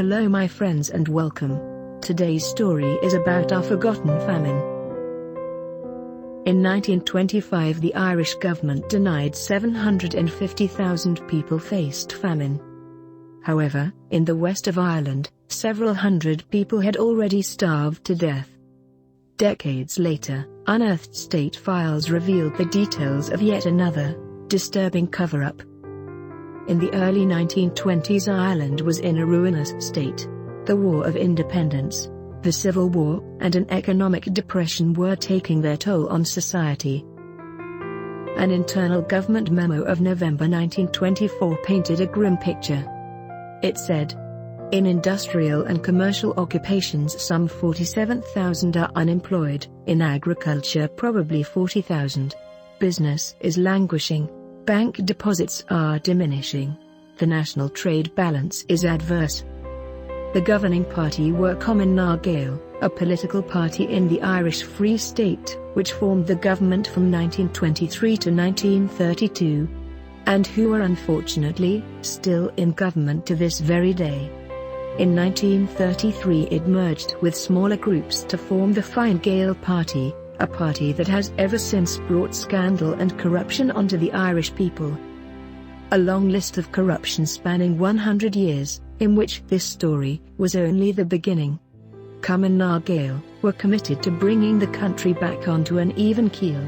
Hello my friends and welcome. Today's story is about our forgotten famine. In 1925 the Irish government denied 750,000 people faced famine. However, in the west of Ireland, several hundred people had already starved to death. Decades later, unearthed state files revealed the details of yet another disturbing cover-up. In the early 1920s Ireland was in a ruinous state. The War of Independence, the Civil War, and an economic depression were taking their toll on society. An internal government memo of November 1924 painted a grim picture. It said, "In industrial and commercial occupations some 47,000 are unemployed, in agriculture probably 40,000. Business is languishing. Bank deposits are diminishing. The national trade balance is adverse." The governing party were Famine, a political party in the Irish Free State, which formed the government from 1923 to 1932, and who are unfortunately still in government to this very day. In 1933 it merged with smaller groups to form the Fine Gael Party, a party that has ever since brought scandal and corruption onto the Irish people. A long list of corruption spanning 100 years, in which this story was only the beginning. Famine Gael were committed to bringing the country back onto an even keel.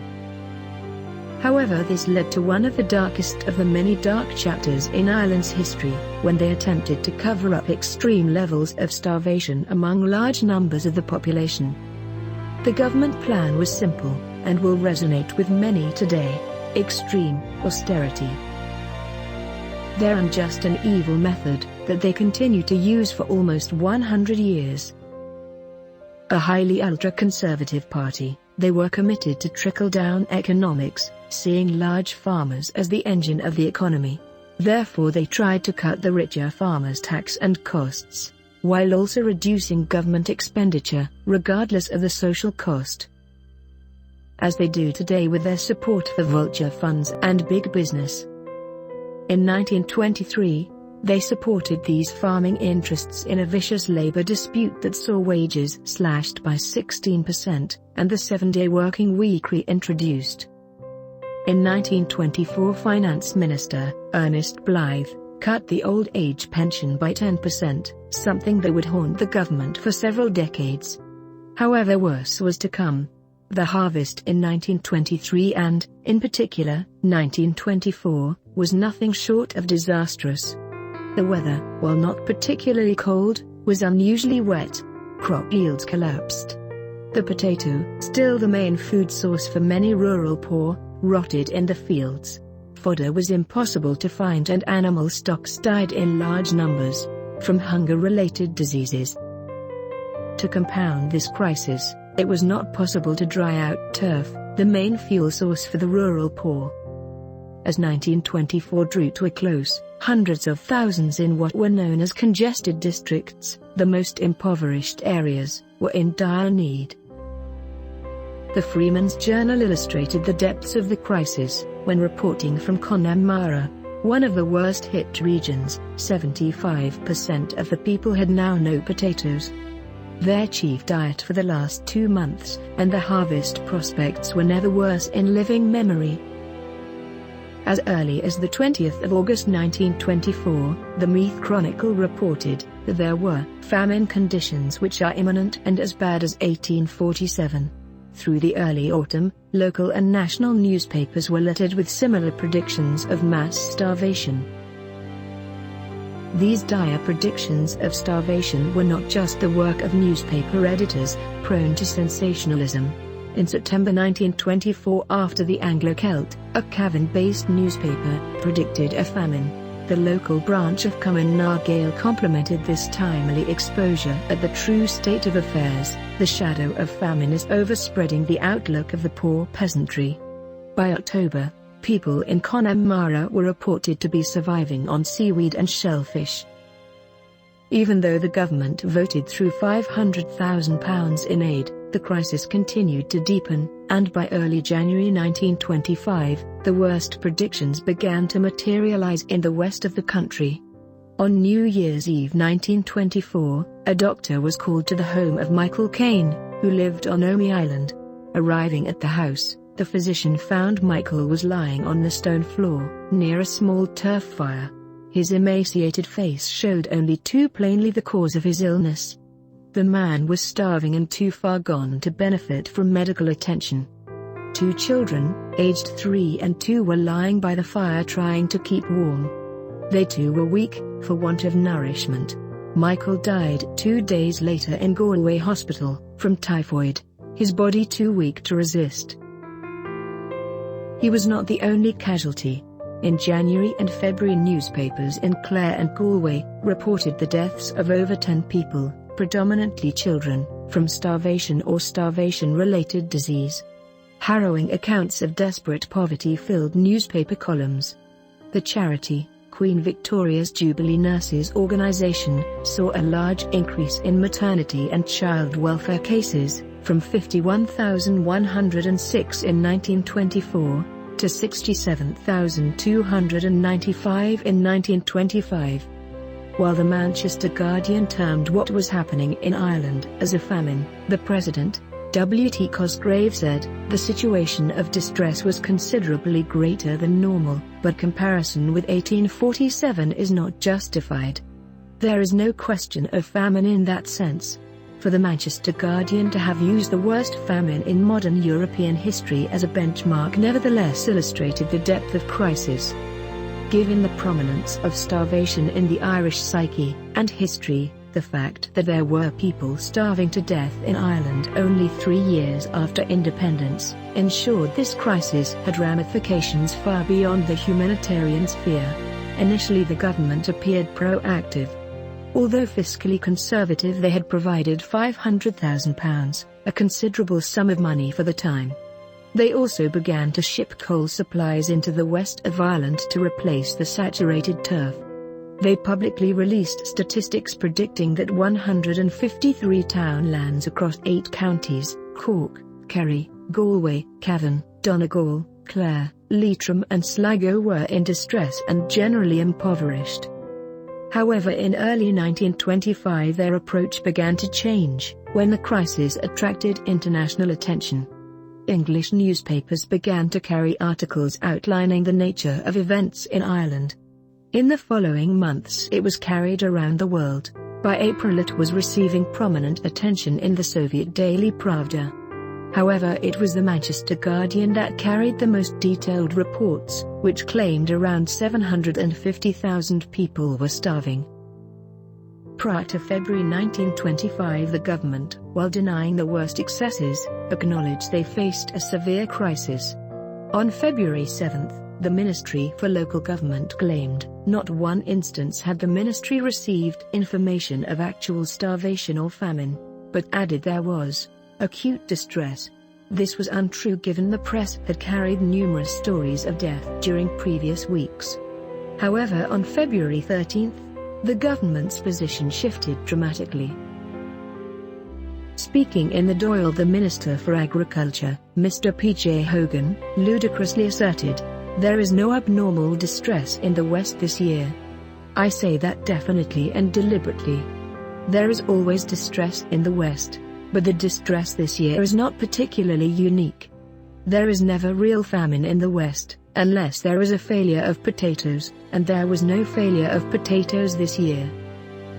However, this led to one of the darkest of the many dark chapters in Ireland's history, when they attempted to cover up extreme levels of starvation among large numbers of the population. The government plan was simple, and will resonate with many today: extreme austerity. Their unjust and evil method, that they continue to use for almost 100 years. A highly ultra-conservative party, they were committed to trickle-down economics, seeing large farmers as the engine of the economy. Therefore they tried to cut the richer farmers' tax and costs, while also reducing government expenditure, regardless of the social cost. As they do today with their support for vulture funds and big business. In 1923, they supported these farming interests in a vicious labor dispute that saw wages slashed by 16%, and the 7-day working week reintroduced. In 1924 Finance Minister, Ernest Blythe, cut the old age pension by 10%, something that would haunt the government for several decades. However, worse was to come. The harvest in 1923 and, in particular, 1924, was nothing short of disastrous. The weather, while not particularly cold, was unusually wet. Crop yields collapsed. The potato, still the main food source for many rural poor, rotted in the fields. Fodder was impossible to find and animal stocks died in large numbers, from hunger-related diseases. To compound this crisis, it was not possible to dry out turf, the main fuel source for the rural poor. As 1924 drew to a close, hundreds of thousands in what were known as congested districts, the most impoverished areas, were in dire need. The Freeman's Journal illustrated the depths of the crisis, when reporting from Connemara, one of the worst-hit regions. 75% of the people had now no potatoes. Their chief diet for the last 2 months, and the harvest prospects were never worse in living memory. As early as the 20th of August 1924, the Meath Chronicle reported that there were famine conditions which are imminent and as bad as 1847. Through the early autumn, local and national newspapers were littered with similar predictions of mass starvation. These dire predictions of starvation were not just the work of newspaper editors, prone to sensationalism. In September 1924, after the Anglo-Celt, a Cavan-based newspaper, predicted a famine, the local branch of Famine Gael complimented this timely exposure at the true state of affairs. The shadow of famine is overspreading the outlook of the poor peasantry. By October, people in Connemara were reported to be surviving on seaweed and shellfish. Even though the government voted through £500,000 in aid, the crisis continued to deepen, and by early January 1925, the worst predictions began to materialize in the west of the country. On New Year's Eve 1924, a doctor was called to the home of Michael Caine, who lived on Omi Island. Arriving at the house, the physician found Michael was lying on the stone floor, near a small turf fire. His emaciated face showed only too plainly the cause of his illness. The man was starving and too far gone to benefit from medical attention. 2 children, aged 3 and 2, were lying by the fire trying to keep warm. They too were weak, for want of nourishment. Michael died 2 days later in Galway Hospital, from typhoid, his body too weak to resist. He was not the only casualty. In January and February, newspapers in Clare and Galway reported the deaths of over 10 people, predominantly children, from starvation or starvation-related disease. Harrowing accounts of desperate poverty filled newspaper columns. The charity, Queen Victoria's Jubilee Nurses Organisation, saw a large increase in maternity and child welfare cases, from 51,106 in 1924, to 67,295 in 1925. While the Manchester Guardian termed what was happening in Ireland as a famine, the president, W.T. Cosgrave, said, the situation of distress was considerably greater than normal, but comparison with 1847 is not justified. There is no question of famine in that sense. For the Manchester Guardian to have used the worst famine in modern European history as a benchmark nevertheless illustrated the depth of crisis. Given the prominence of starvation in the Irish psyche and history, the fact that there were people starving to death in Ireland only 3 years after independence ensured this crisis had ramifications far beyond the humanitarian sphere. Initially, the government appeared proactive. Although fiscally conservative, they had provided £500,000, a considerable sum of money for the time. They also began to ship coal supplies into the west of Ireland to replace the saturated turf. They publicly released statistics predicting that 153 townlands across 8 counties, Cork, Kerry, Galway, Cavan, Donegal, Clare, Leitrim and Sligo, were in distress and generally impoverished. However, in early 1925 their approach began to change, when the crisis attracted international attention. English newspapers began to carry articles outlining the nature of events in Ireland. In the following months it was carried around the world. By April it was receiving prominent attention in the Soviet Daily Pravda. However, it was the Manchester Guardian that carried the most detailed reports, which claimed around 750,000 people were starving. Prior to February 1925, the government, while denying the worst excesses, acknowledged they faced a severe crisis. On February 7, the Ministry for Local Government claimed, not one instance had the ministry received information of actual starvation or famine, but added there was acute distress. This was untrue given the press had carried numerous stories of death during previous weeks. However, on February 13, the government's position shifted dramatically. Speaking in the Dáil, the Minister for Agriculture, Mr. P.J. Hogan, ludicrously asserted, "There is no abnormal distress in the West this year. I say that definitely and deliberately. There is always distress in the West, but the distress this year is not particularly unique. There is never real famine in the West, unless there is a failure of potatoes, and there was no failure of potatoes this year."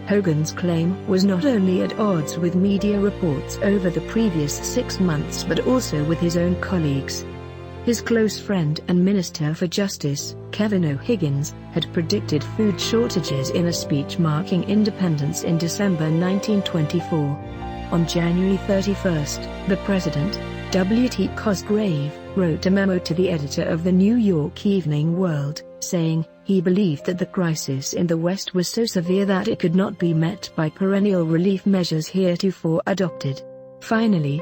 Hogan's claim was not only at odds with media reports over the previous 6 months but also with his own colleagues. His close friend and Minister for Justice, Kevin O'Higgins, had predicted food shortages in a speech marking independence in December 1924. On January 31, the President, W.T. Cosgrave, wrote a memo to the editor of the New York Evening World, saying, he believed that the crisis in the West was so severe that it could not be met by perennial relief measures heretofore adopted. Finally,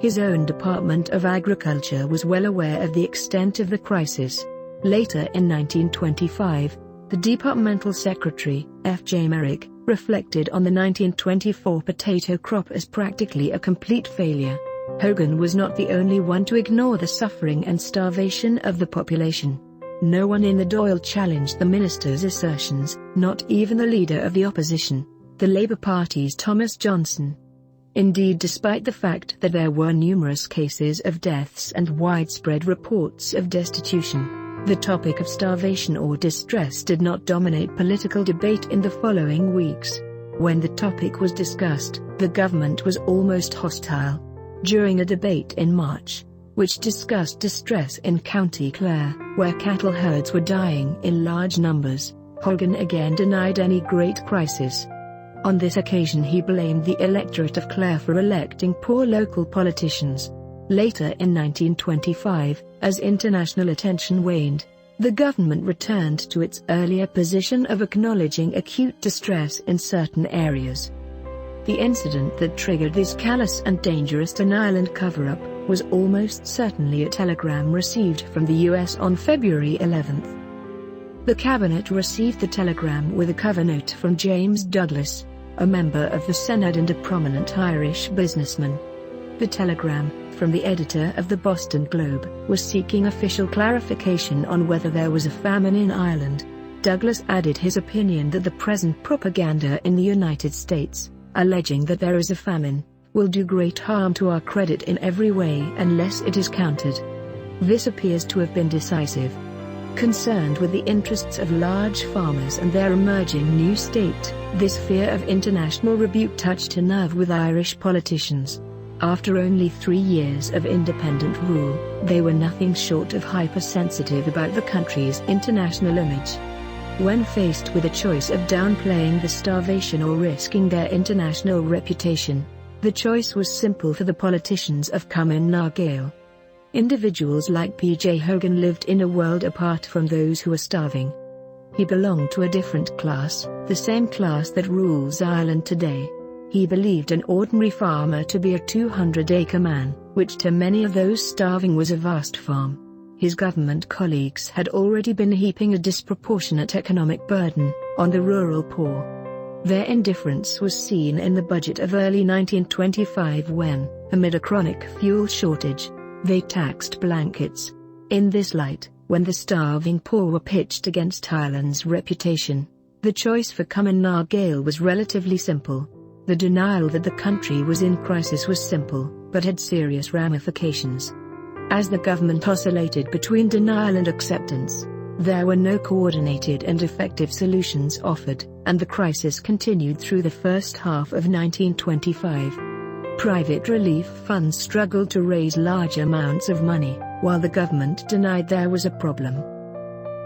his own Department of Agriculture was well aware of the extent of the crisis. Later in 1925, the Departmental Secretary, F.J. Merrick, reflected on the 1924 potato crop as practically a complete failure. Hogan was not the only one to ignore the suffering and starvation of the population. No one in the Dáil challenged the minister's assertions, not even the leader of the opposition, the Labour Party's Thomas Johnson. Indeed, despite the fact that there were numerous cases of deaths and widespread reports of destitution, the topic of starvation or distress did not dominate political debate in the following weeks. When the topic was discussed, the government was almost hostile. During a debate in March, which discussed distress in County Clare, where cattle herds were dying in large numbers, Hogan again denied any great crisis. On this occasion he blamed the electorate of Clare for electing poor local politicians. Later in 1925, as international attention waned, the government returned to its earlier position of acknowledging acute distress in certain areas. The incident that triggered this callous and dangerous Ireland cover-up was almost certainly a telegram received from the US on February 11. The cabinet received the telegram with a cover note from James Douglas, a member of the Senate and a prominent Irish businessman. The telegram, from the editor of the Boston Globe, was seeking official clarification on whether there was a famine in Ireland. Douglas added his opinion that the present propaganda in the United States, alleging that there is a famine, will do great harm to our credit in every way unless it is countered. This appears to have been decisive. Concerned with the interests of large farmers and their emerging new state, this fear of international rebuke touched a nerve with Irish politicians. After only 3 years of independent rule, they were nothing short of hypersensitive about the country's international image. When faced with a choice of downplaying the starvation or risking their international reputation, the choice was simple for the politicians of Cumann na Gael. Individuals like P.J. Hogan lived in a world apart from those who were starving. He belonged to a different class, the same class that rules Ireland today. He believed an ordinary farmer to be a 200-acre man, which to many of those starving was a vast farm. His government colleagues had already been heaping a disproportionate economic burden on the rural poor. Their indifference was seen in the budget of early 1925 when, amid a chronic fuel shortage, they taxed blankets. In this light, when the starving poor were pitched against Ireland's reputation, the choice for Cumann na Gael was relatively simple. The denial that the country was in crisis was simple, but had serious ramifications. As the government oscillated between denial and acceptance, there were no coordinated and effective solutions offered, and the crisis continued through the first half of 1925. Private relief funds struggled to raise large amounts of money, while the government denied there was a problem.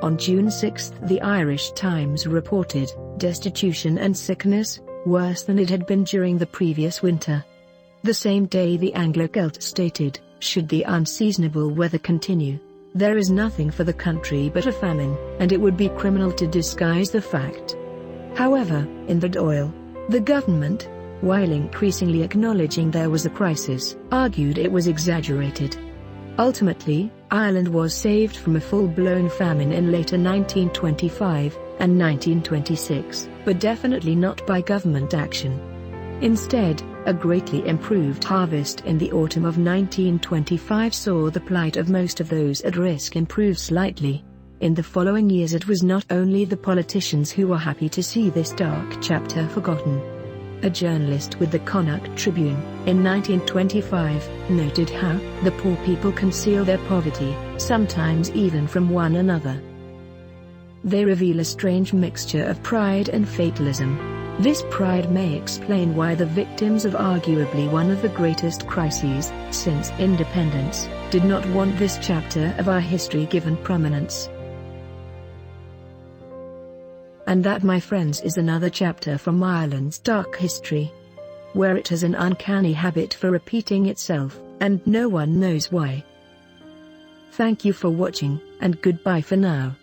On June 6, the Irish Times reported, "Destitution and sickness, worse than it had been during the previous winter." The same day the Anglo-Celt stated, "Should the unseasonable weather continue, there is nothing for the country but a famine, and it would be criminal to disguise the fact." However, in the Dáil, the government, while increasingly acknowledging there was a crisis, argued it was exaggerated. Ultimately, Ireland was saved from a full-blown famine in later 1925 and 1926, but definitely not by government action. Instead, a greatly improved harvest in the autumn of 1925 saw the plight of most of those at risk improve slightly. In the following years it was not only the politicians who were happy to see this dark chapter forgotten. A journalist with the Connacht Tribune, in 1925, noted how the poor people conceal their poverty, sometimes even from one another. They reveal a strange mixture of pride and fatalism. This pride may explain why the victims of arguably one of the greatest crises since independence did not want this chapter of our history given prominence. And that, my friends, is another chapter from Ireland's dark history, where it has an uncanny habit for repeating itself, and no one knows why. Thank you for watching, and goodbye for now.